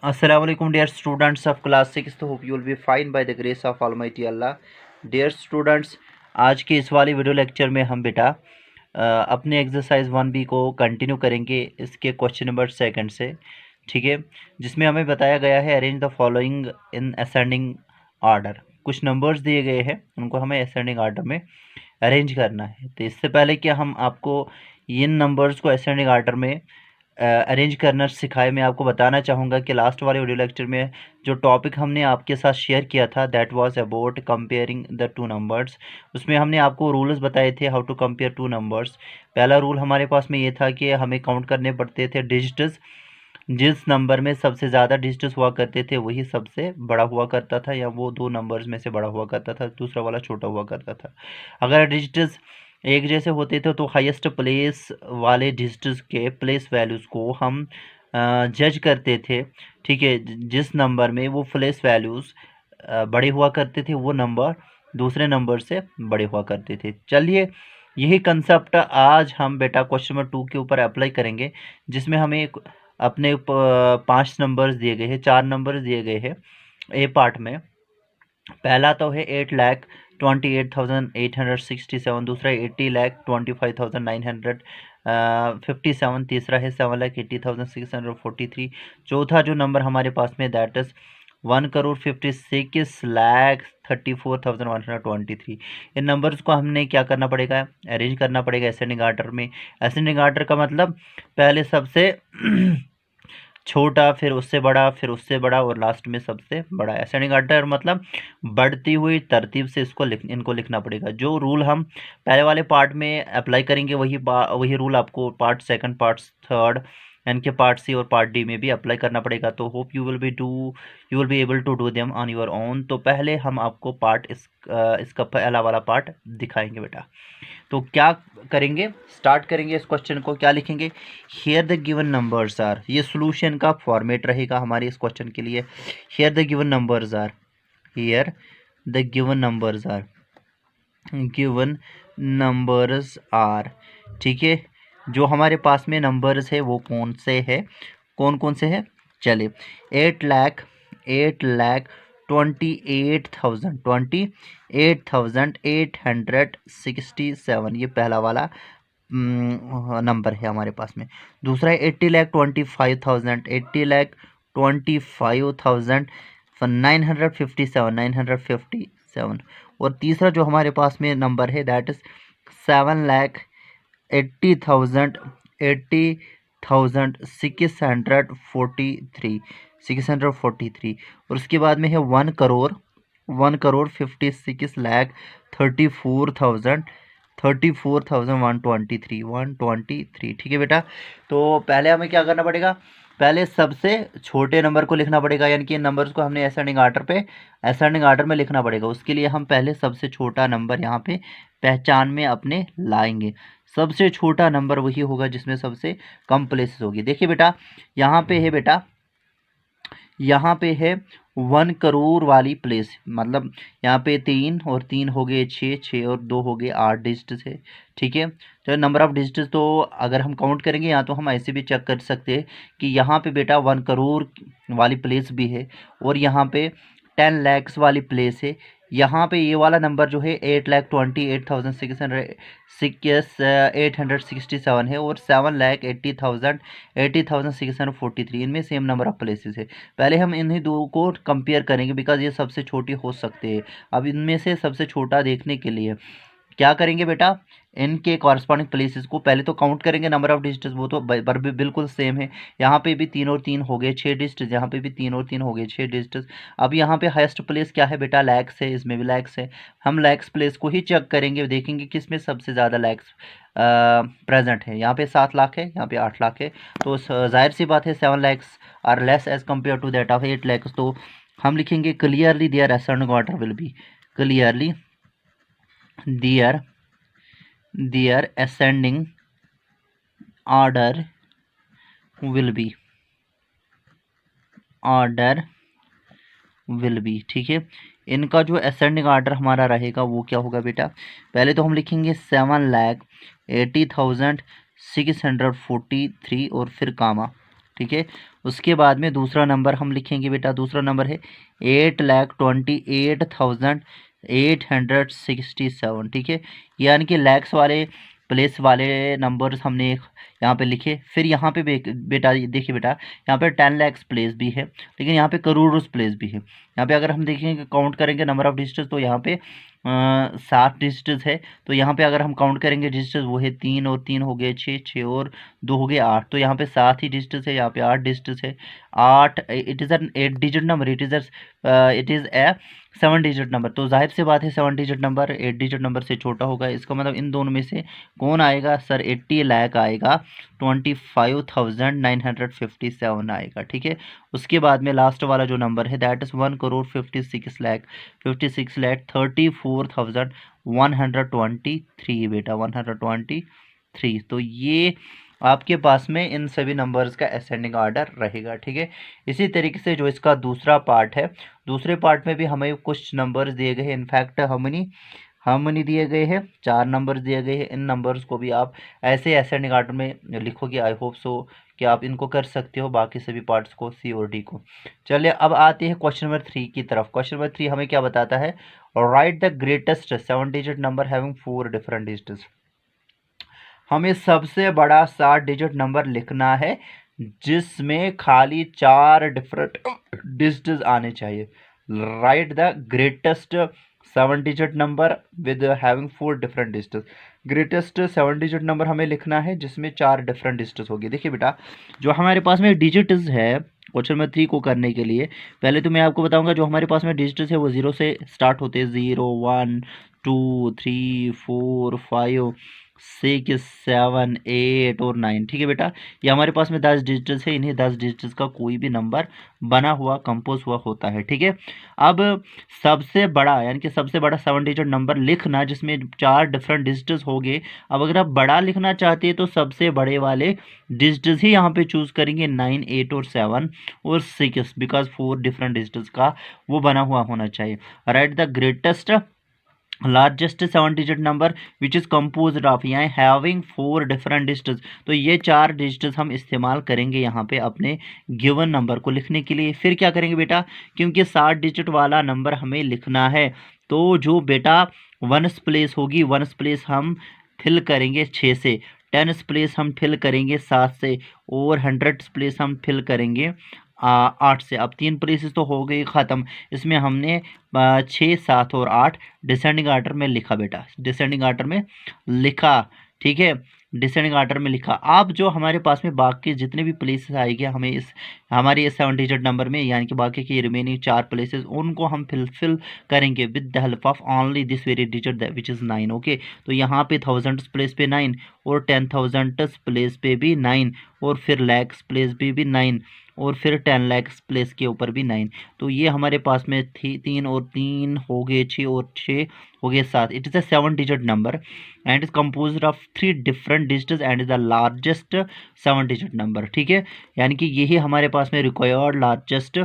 Assalamu alaikum dear students of class 6th. Hope you will be fine by the grace of Almighty Allah. Dear students, आज के इस वाली video lecture में हम बेटा अपने एक्सरसाइज 1B को कंटिन्यू करेंगे इसके क्वेश्चन नंबर सेकंड से, ठीक है, जिसमें हमें बताया गया है arrange the following in ascending order. कुछ नंबर्स दिए गए हैं, उनको हमें असेंडिंग ऑर्डर में अरेंज करना है। तो इससे पहले कि हम आपको इन नंबर्स को असेंडिंग ऑर्डर में अरेंज करना सिखाए, मैं आपको बताना चाहूँगा कि लास्ट वाले वीडियो लेक्चर में जो टॉपिक हमने आपके साथ शेयर किया था that was about comparing the two numbers. उसमें हमने आपको रूल्स बताए थे how to compare two numbers. पहला रूल हमारे पास में ये था कि हमें काउंट करने पड़ते थे डिजिट्स। जिस नंबर में सबसे ज़्यादा डिजिट्स हुआ करते थे वही सबसे बड़ा हुआ करता था, या वो दो नंबर्स में से बड़ा हुआ करता था, दूसरा वाला छोटा हुआ करता था। अगर डिजिट्स एक जैसे होते थे तो हाईएस्ट प्लेस वाले डिजिट्स के प्लेस वैल्यूज़ को हम जज करते थे, ठीक है। जिस नंबर में वो प्लेस वैल्यूज़ बड़े हुआ करते थे वो नंबर दूसरे नंबर से बड़े हुआ करते थे। चलिए, यही कंसेप्ट आज हम बेटा क्वेश्चन नंबर 2 के ऊपर अप्लाई करेंगे, जिसमें हमें अपने 5 नंबर्स दिए गए हैं, 4 नंबर्स दिए गए हैं ए पार्ट में। पहला तो है 8,28,867, दूसरा 80,25,957, तीसरा है 7,80,643, चौथा जो नंबर हमारे पास में दैट इज 1,56,34,123। इन नंबर्स को हमने क्या करना पड़ेगा, अरेंज करना पड़ेगा असेंडिंग ऑर्डर में। असेंडिंग ऑर्डर का मतलब पहले सबसे छोटा, फिर उससे बड़ा, फिर उससे बड़ा, और लास्ट में सबसे बड़ा। असेंडिंग ऑर्डर मतलब बढ़ती हुई तरतीब से इनको लिखना पड़ेगा। जो रूल हम पहले वाले पार्ट में अप्लाई करेंगे वही रूल आपको पार्ट सेकंड, पार्ट थर्ड यानी कि पार्ट सी और पार्ट डी में भी अप्लाई करना पड़ेगा। तो hope you will be able to do them on your own. तो पहले हम आपको इसका पहला वाला पार्ट दिखाएंगे बेटा। तो क्या करेंगे, स्टार्ट करेंगे इस क्वेश्चन को। क्या लिखेंगे, here the given numbers are, ये सॉल्यूशन का फॉर्मेट रहेगा हमारे इस क्वेश्चन के लिए। Here the given numbers are, here the given numbers are, given numbers are, ठीक है। जो हमारे पास में नंबर्स है वो कौन से है, कौन कौन से है, चलिए। 8,28,867, ये पहला वाला नंबर है हमारे पास में। दूसरा है 80,25,000, 80,25,957, और तीसरा जो हमारे पास में नंबर है दैट इज 7,80,643, और उसके बाद में है 1,56,34,123, ठीक है बेटा। तो पहले हमें क्या करना पड़ेगा, पहले सबसे छोटे नंबर को लिखना पड़ेगा, यानी कि इन नंबर्स को हमने असेंडिंग ऑर्डर में लिखना पड़ेगा। उसके लिए हम पहले सबसे छोटा नंबर यहाँ पे पहचान में अपने लाएंगे। सबसे छोटा नंबर वही होगा जिसमें सबसे कम प्लेसेस होगी। देखिए बेटा, यहाँ पे है बेटा, यहाँ पे है 1 करोड़ वाली प्लेस, मतलब यहाँ पे 3 और 3 हो गए 6, 6 और 2 हो गए 8 डिजिट्स है, ठीक है। तो नंबर ऑफ डिजिट्स तो अगर हम काउंट करेंगे यहाँ तो हम ऐसे भी चेक कर सकते हैं कि यहाँ पे बेटा 1 करोड़ वाली प्लेस भी है, और यहाँ पे 10 लैक्स वाली प्लेस है। यहाँ पे ये वाला नंबर जो है 8,28,667 है, और 7,80,643, इनमें सेम नंबर ऑफ प्लेसेस है। पहले हम इन्हीं दो को कंपेयर करेंगे बिकॉज ये सबसे छोटी हो सकते हैं। अब इनमें से सबसे छोटा देखने के लिए क्या करेंगे बेटा, इनके कॉरस्पॉन्डिंग प्लेसेस को पहले तो काउंट करेंगे नंबर ऑफ डिजिट्स, वो तो भी बिल्कुल सेम है। यहाँ पे भी 3 और 3 हो गए 6 डिजिट्स, यहाँ पे भी 3 और 3 हो गए 6 डिजिट्स। अब यहाँ पे हाईएस्ट प्लेस क्या है बेटा, लैक्स है, इसमें भी लैक्स है। हम लैक्स प्लेस को ही चेक करेंगे, देखेंगे किसमें सबसे ज़्यादा लैक्स प्रेजेंट है। यहाँ पे 7 लाख है, यहाँ पे 8 लाख है, तो जाहिर सी बात है 7 lakhs are less as compare to that of 8 lakhs. तो हम लिखेंगे clearly their ascending order will be, clearly their ascending order will be, ठीक है। इनका जो असेंडिंग ऑर्डर हमारा रहेगा वो क्या होगा बेटा, पहले तो हम लिखेंगे 7,80,643 और फिर कामा, ठीक है। उसके बाद में दूसरा नंबर हम लिखेंगे बेटा, दूसरा नंबर है 8,28,867, ठीक है। यानी कि लैक्स वाले प्लेस वाले नंबर्स हमने यहाँ पे लिखे। फिर यहाँ पे बेटा देखिए बेटा, यहाँ पे 10 लैक्स प्लेस भी है, लेकिन यहाँ पे करोड़ प्लेस भी है। यहाँ पे अगर हम देखेंगे काउंट करेंगे नंबर ऑफ डिजिट्स, तो यहाँ पे 7 डिजिट्स है। तो यहाँ पे अगर हम काउंट करेंगे डिजिट्स, वो है 3 और 3 हो गए 6, 6 और 2 हो गए 8। तो यहाँ पे 7 ही डिजिट्स है, यहाँ पे 8 डिजिट्स है। 8 it is an 8 digit number, it is a 7 digit number. तो जाहिर सी बात है 7 डिजिट नंबर 8 डिजिट नंबर से छोटा होगा। इसका मतलब इन दोनों में से कौन आएगा सर? 80 लाख आएगा, 25,957 आएगा, ठीक है। उसके बाद में लास्ट वाला जो नंबर है दैट इज़ 1,56,00,000 56,34,123 बेटा, 123। तो ये आपके पास में इन सभी नंबर्स का असेंडिंग ऑर्डर रहेगा, ठीक है। इसी तरीके से जो इसका दूसरा पार्ट है, दूसरे पार्ट में भी हमें कुछ नंबर्स दिए गए हैं। इनफैक्ट हमनी दिए गए हैं, 4 नंबर्स दिए गए हैं। इन नंबर्स को भी आप ऐसे असेंडिंग ऑर्डर में लिखोगे। आई होप सो कि आप इनको कर सकते हो, बाकी सभी पार्ट्स को, सी और डी को। चलिए अब आते हैं क्वेश्चन नंबर 3 की तरफ। क्वेश्चन नंबर 3 हमें क्या बताता है? Right the greatest 7 digit number having 4 different digits. हमें सबसे बड़ा 7 डिजिट नंबर लिखना है जिसमें खाली 4 डिफरेंट डिजिट्स आने चाहिए। Right the greatest 7 digit number with having 4 different digits. Greatest 7 digit number हमें लिखना है जिसमें 4 डिफरेंट डिजिट्स होगी। देखिए बेटा, जो हमारे पास में डिजिट्स है क्वेश्चन नंबर 3 को करने के लिए, पहले तो मैं आपको बताऊंगा जो हमारे पास में डिजिट्स है वो 0 से स्टार्ट होते हैं। 0 1 2 3 4 5 6 7 8 और 9, ठीक है बेटा। ये हमारे पास में 10 डिजिट्स है। इन्हीं 10 डिजिट्स का कोई भी नंबर बना हुआ, कंपोज हुआ होता है, ठीक है। अब सबसे बड़ा यानी कि सबसे बड़ा 7 डिजिट नंबर लिखना जिसमें 4 डिफरेंट डिजिट्स हो गए। अब अगर आप बड़ा लिखना चाहते हैं तो सबसे बड़े वाले डिजिट्स ही यहाँ पे चूज करेंगे, 9 8 और 7 और 6, बिकॉज 4 डिफरेंट डिजिट्स का वो बना हुआ होना चाहिए। Right the greatest largest 7 digit number which is composed of, यहाँ हैविंग 4 डिफरेंट डिजिट्स। तो ये 4 डिजिट्स हम इस्तेमाल करेंगे यहाँ पे अपने गिवन नंबर को लिखने के लिए। फिर क्या करेंगे बेटा, क्योंकि 7 डिजिट वाला नंबर हमें लिखना है, तो जो बेटा 1s प्लेस होगी, 1s प्लेस हम फिल करेंगे 6 से, 10s प्लेस हम फिल करेंगे 7 से, और 100s प्लेस हम फिल करेंगे 8 से। अब 3 प्लेसेस तो हो गई ख़त्म। इसमें हमने 6 7 और 8 डिसेंडिंग ऑर्डर में लिखा बेटा, डिसेंडिंग ऑर्डर में लिखा, ठीक है, डिसेंडिंग ऑर्डर में लिखा। अब जो हमारे पास में बाकी जितने भी प्लेसेस आएंगे हमें इस हमारे इस 7 डिजिट नंबर में, यानी कि बाकी की रिमेनिंग 4 प्लेसेस, उनको हम फिल करेंगे with the help of only this very digit which is 9, okay. तो यहाँ पे 1000 प्लेस पे 9 और 10,000 प्लेस पे भी 9 और फिर लैक्स प्लेस पे भी 9 और फिर 10 लैक्स प्लेस के ऊपर भी 9। तो ये हमारे पास में थी 3 और 3 हो गए 6 और 6 हो गए 7। It is a 7 digit number and is composed of 3 different digits and is the largest 7 digit number, ठीक है। यानी कि यही हमारे पास में रिक्वायर्ड लार्जेस्ट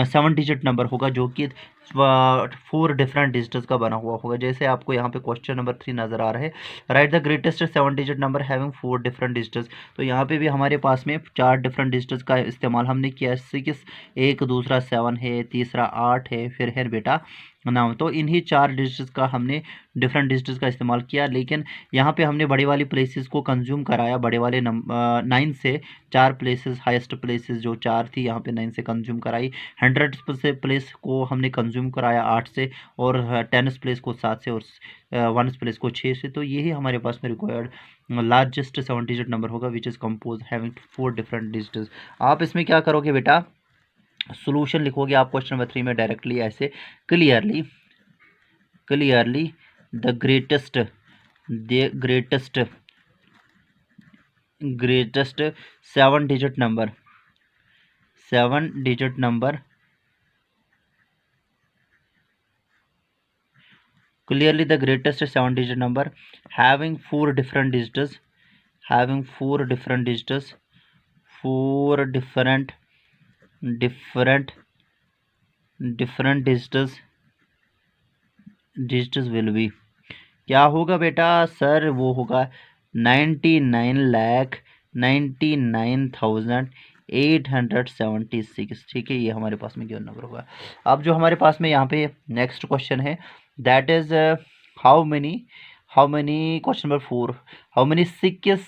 7 डिजिट नंबर होगा जो कि 4 डिफरेंट डिजिट्स का बना हुआ होगा। जैसे आपको यहाँ पे क्वेश्चन नंबर 3 नजर आ रहा है, right the greatest 7 digit number having 4 different digits. तो यहाँ पे भी हमारे पास में 4 डिफरेंट डिजिट्स का इस्तेमाल हमने किया। 6 एक, दूसरा 7 है, तीसरा 8 है, फिर है बेटा 9। तो इन्हीं 4 डिजिट्स का हमने डिफरेंट डिजिट्स का इस्तेमाल किया, लेकिन यहाँ पे हमने बड़े वाली प्लेसेस को कंज्यूम कराया। बड़े वाले 9 से 4 प्लेसेस, हाईएस्ट प्लेसेस जो 4 थी यहाँ पे 9 से कंज्यूम कराई। 100 से प्लेस को हमने कंज्यूम कराया 8 से, और 10 प्लेस को 7 से, और 1 प्लेस को 6 से। तो यही हमारे पास में रिक्वायर्ड लार्जेस्ट 7 डिजिट नंबर होगा which is compose having 4 different digits. आप इसमें क्या करोगे बेटा, सॉल्यूशन लिखोगे आप क्वेश्चन नंबर 3 में डायरेक्टली ऐसे, clearly the greatest 7 digit number clearly the greatest 7 digit number having 4 different digits, 4 different digits will be, क्या होगा बेटा सर? वो होगा 99,99,800 876, ठीक है, ये हमारे पास में गिवन नंबर होगा। अब जो हमारे पास में यहाँ पे नेक्स्ट क्वेश्चन है, that is how many question number 4, how many 6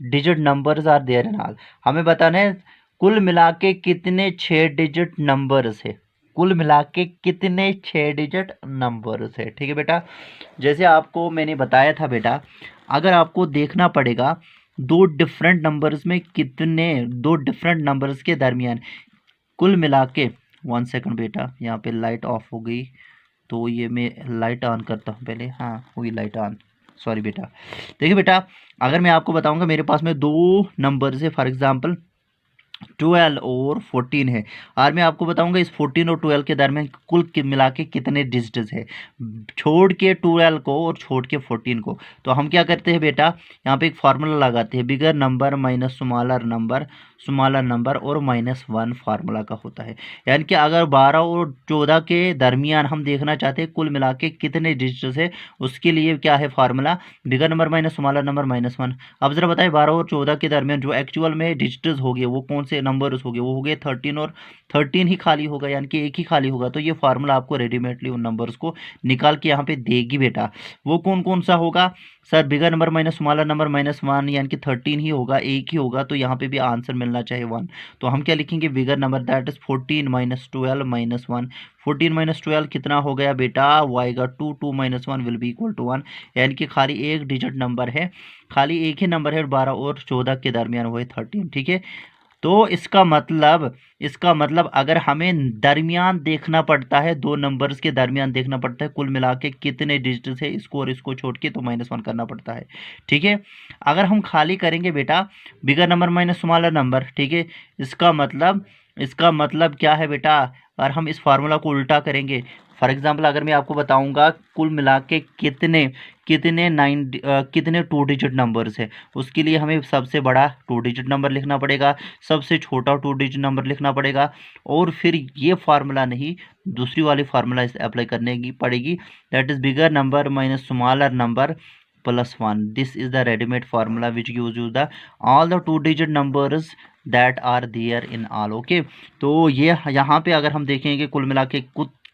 digit numbers are there in all. हमें बताना है कुल मिला के कितने 6 डिजिट नंबर्स है, कुल मिला के कितने 6 डिजिट नंबर्स है, ठीक है बेटा। जैसे आपको मैंने बताया था बेटा, अगर आपको देखना पड़ेगा दो डिफरेंट नंबर्स में कितने, दो डिफरेंट नंबर्स के दरमियान कुल मिला के, 1 सेकंड बेटा, यहाँ पे लाइट ऑफ हो गई तो ये मैं लाइट ऑन करता हूँ पहले, हाँ हुई लाइट ऑन, सॉरी बेटा। देखिए बेटा, अगर मैं आपको बताऊंगा मेरे पास में दो नंबर्स है, फॉर एग्जांपल 12 और 14 है, और मैं आपको बताऊंगा इस 14 और 12 के दरमियान कुल मिला के कितने डिजिट्स है, छोड़ के 12 को और छोड़ के 14 को। तो हम क्या करते हैं बेटा, यहाँ पे एक फार्मूला लगाते हैं, बिगर नंबर माइनस स्मॉलर नंबर और -1 फार्मूला का होता है। यानी कि अगर 12 और 14 के दरमियान हम देखना चाहते हैं कुल मिला के कितने डिजिट्स है, उसके लिए क्या है फार्मूला, बिगर नंबर माइनस स्मॉलर नंबर -1। अब जरा बताएं 12 और 14 के दरमियान जो एक्चुअल में डिजिट्स हो गए वो कौन से नंबर्स हो गए, वो हो गए 13 और 13 ही खाली होगा, यानी कि एक ही खाली होगा। तो ये फार्मूला आपको रेडीमेडली उन नंबर्स को निकाल के यहाँ पे देगी बेटा। वो कौन कौन सा होगा सर, बिगर नंबर माइनस स्मॉलर नंबर -1, यानी कि 13 ही होगा, एक ही होगा, तो यहाँ पे भी आंसर मिलना चाहिए 1। तो हम क्या लिखेंगे, बिगर नंबर दैट इज 14 - 12 - 1। 14 - 12 कितना हो गया बेटा, वो आएगा 2, 2 - 1 विल बी इक्वल टू 1। यानी कि खाली एक डिजिट नंबर है, खाली एक ही नंबर है 12 और 14 के दरमियान, वो है 13, ठीक है। तो इसका मतलब अगर हमें दरमियान देखना पड़ता है, दो नंबर्स के दरमियान देखना पड़ता है कुल मिला के कितने डिजिट्स है, इसको और इसको छोड़ के, तो -1 करना पड़ता है, ठीक है। अगर हम खाली करेंगे बेटा बिगर नंबर माइनस स्मॉलर नंबर, ठीक है, इसका मतलब क्या है बेटा, और हम इस फार्मूला को उल्टा करेंगे, फॉर एग्जाम्पल अगर मैं आपको बताऊंगा कुल मिला के कितने कितने 2 डिजिट नंबर्स है, उसके लिए हमें सबसे बड़ा 2 डिजिट नंबर लिखना पड़ेगा, सबसे छोटा 2 डिजिट नंबर लिखना पड़ेगा, और फिर ये फार्मूला नहीं, दूसरी वाली फार्मूला इस अप्लाई करने की पड़ेगी, that is bigger number minus smaller number +1। This is the readymade formula which use the all the 2 digit numbers that are there in all, okay. तो ये यहाँ पे अगर हम देखेंगे कुल मिला के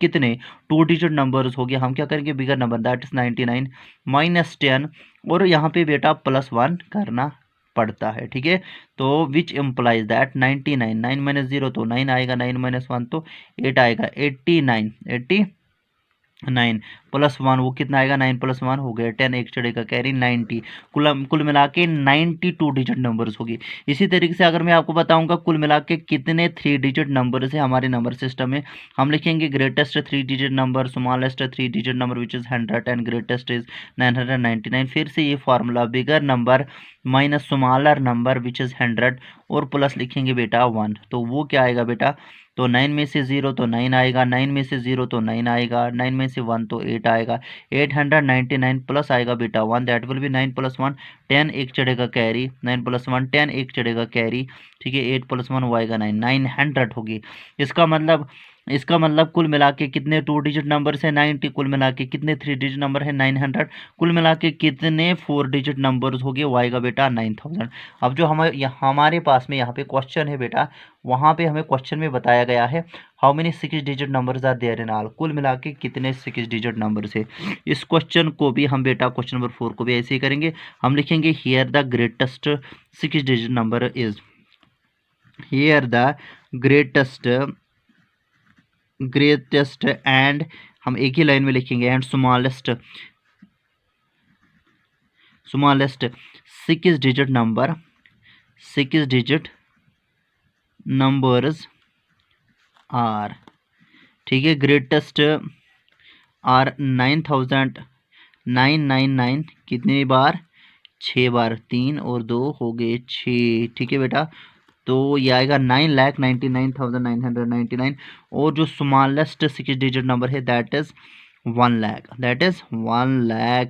कितने 2 डिजिट नंबर्स हो गए, हम क्या करेंगे, बिगर नंबर दैट इज 99 -10, और यहाँ पे बेटा +1 करना पड़ता है, ठीक है। तो विच इम्प्लाइज दैट 99, 9 - 0 तो 9 आएगा, 9 - 1 तो 8 आएगा, 89 +1 वो कितना आएगा, 9 + 1 हो गया 10, एक चढ़ेगा कैरी 90, कुल मिला के 92 डिजिट नंबर्स होगी। इसी तरीके से अगर मैं आपको बताऊंगा कुल मिला के कितने 3 डिजिट नंबर्स है हमारे नंबर सिस्टम में, हम लिखेंगे greatest 3 digit number, smallest 3 digit number which is 100 and greatest is 999। फिर से ये formula bigger number minus smaller number which is 100 और प्लस लिखेंगे बेटा 1, तो वो क्या आएगा बेटा, तो 9 में से 0 तो 9 आएगा, 9 में से 0 तो 9 आएगा, 9 में से 1 तो 8 आएगा, 899 प्लस आएगा बेटा 1, दैट विल बी 9 + 1 10, एक चढ़ेगा कैरी, 9 + 1 10, एक चढ़ेगा कैरी, ठीक है, 8 + 1 वो आएगा 9, 900 होगी। इसका मतलब कुल मिला के कितने 2 डिजिट नंबर है 90, कुल मिला के कितने 3 डिजिट नंबर है 900, कुल मिला के कितने 4 डिजिट नंबर्स हो गए, वो आएगा बेटा 9000। अब जो हमारे पास में यहाँ पे क्वेश्चन है बेटा, वहाँ पे हमें क्वेश्चन में बताया गया है how many 6 digit numbers are there in all, कुल मिला के कितने 6 डिजिट नंबर्स है। इस क्वेश्चन को भी हम बेटा क्वेश्चन नंबर 4 को भी ऐसे ही करेंगे, हम लिखेंगे here the greatest 6 digit number is, here the greatest and, हम एक ही लाइन में लिखेंगे, and smallest 6 digit numbers are, ठीक है, ग्रेटेस्ट आर 9999, कितनी बार, 6 बार, 3 और 2 हो गए 6, ठीक है बेटा। तो ये आएगा 9,99,999, और जो स्मॉलेस्ट 6 डिजिट नंबर है दैट इज 1 लाख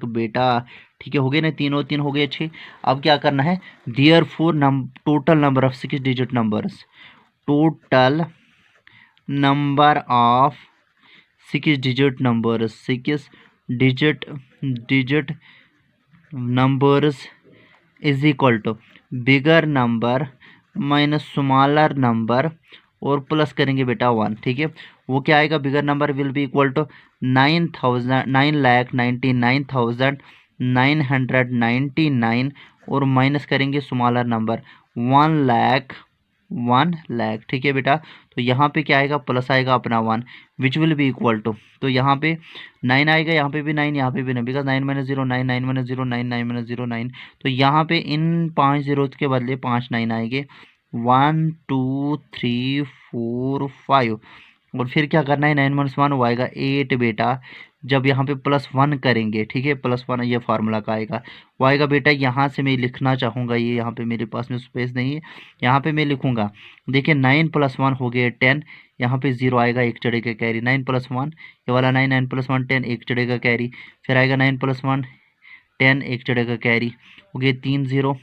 बेटा, ठीक है, हो गए ना, 3 और 3 हो गए 6। अब क्या करना है, there four total number of 6 digit numbers, total number of 6 digit numbers, 6 digit numbers is equal to bigger number minus smaller number और प्लस करेंगे बेटा 1, ठीक है। वो क्या आएगा, bigger number will be equal to 9,99,999 और माइनस करेंगे स्मॉलर नंबर 1 लाख, ठीक है बेटा। तो यहाँ पे क्या आएगा, प्लस आएगा अपना 1 which will be equal to, तो यहाँ पे 9 आएगा, यहाँ पे भी 9, यहाँ पे भी 9, बिकॉज 9 माइनस 0 9, 9 माइनस 0 9, 9 माइनस 0 9। तो यहाँ पे इन 5 जीरो के बदले 5 9 आएंगे, 1 2 3 4 5। और फिर क्या करना है, 9 माइनस 1 वो आएगा 8 बेटा। जब यहाँ पे +1 करेंगे, ठीक है, +1 ये फार्मूला का आएगा, वो आएगा बेटा। यहाँ से मैं लिखना चाहूँगा, ये यहाँ पे मेरे पास में स्पेस नहीं है, यहाँ पे मैं लिखूँगा। देखिए 9 + 1 हो गए 10, यहाँ पे 0 आएगा, एक चढ़ेगा कैरी। 9 + 1 ये वाला 9, 9 + 1 10, एक चढ़ेगा कैरी। फिर आएगा 9 + 1 10, एक चढ़ेगा कैरी। हो गए 3 0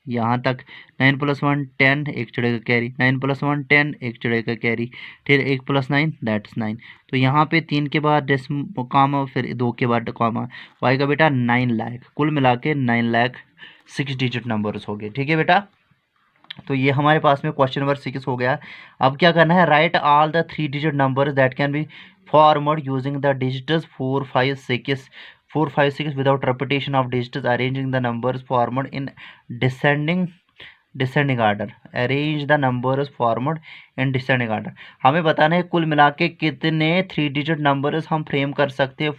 यहाँ तक। 9 + 1 10, एक चढ़ेगा कैरी। 9 + 1 10, एक चढ़ेगा कैरी। फिर 1 + 9 दैट्स 9। तो यहाँ पे 3 के बाद कॉमा, फिर 2 के बाद कॉमा, वो आएगा बेटा 9 लाख। कुल मिला के 9 लाख 6 डिजिट नंबर्स हो गए, ठीक है बेटा। तो ये हमारे पास में क्वेश्चन नंबर 6 हो गया। अब क्या करना है, right all the 3 digit numbers that can be formed using the digits 4 5 6 without repetition of digits, arranging the numbers formed in descending order। arrange the numbers formed in descending order। हमें बताना है कुल मिला के कितने 3 डिजिट नंबर्स हम frame कर सकते हैं